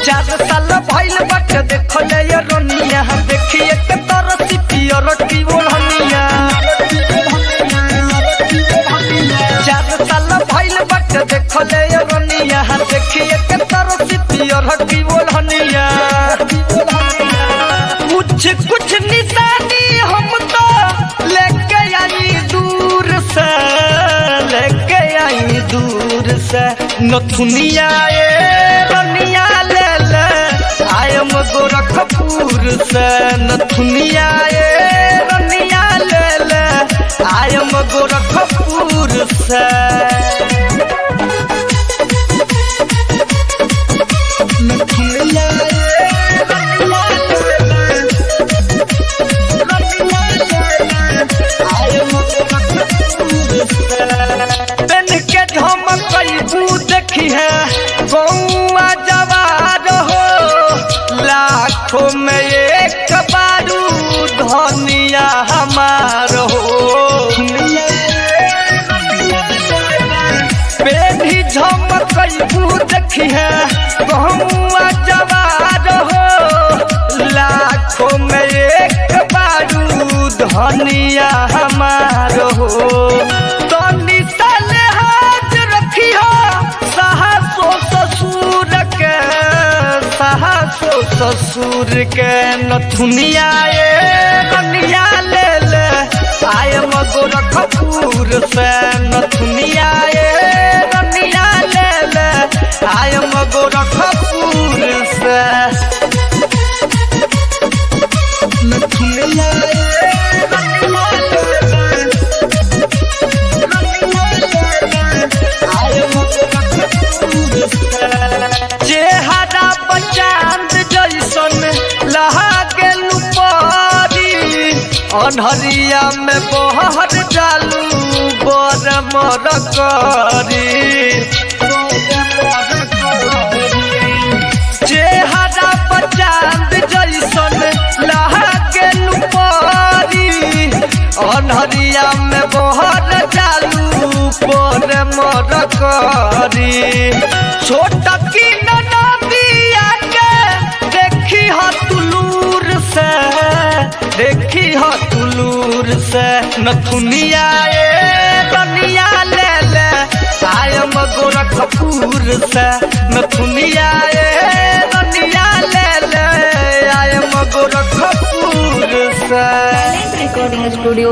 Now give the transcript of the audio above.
4 साल भइल बाटे देखले ये रनिया देखिए के तरसी पियर की ओढ़निया 4 साल भइल बाटे देखले ये रनिया देखिए के तरसी पियर की ओढ़निया कुछ निशानी हम तो लेके आई दूर से नथुनिया रनिया ले ले आयम गोरखपुर से नथुनिया रनिया ले ले आयम गोरखपुर से नथुनिया देखी है गौआ जवार हो लाखों में एक बारू धनिया हमार हो बेधी झमकू देखी है गौआ जवार हो लाखों में एक बारू धनिया हमार हो ससुर के नथुनिया रनिया ले ले आयम गोरखपुर से नथुनिया रनिया ले ले आयम गोरखपुर से नथुनिया चेहरा चांद जैसन लहा गेलू पारी अनहरिया में बहर डालू बर मर करी चेहरा चांद जैसन लहा गेलू पारी अनहरिया में बहर डालू बर मर करी छोटा की देखी हो तुलूर से नथुनिया रनिया ले ले आयम गोरखपुर से नथुनिया रनिया ले ले आयम गोरखपुर से। Recording studio.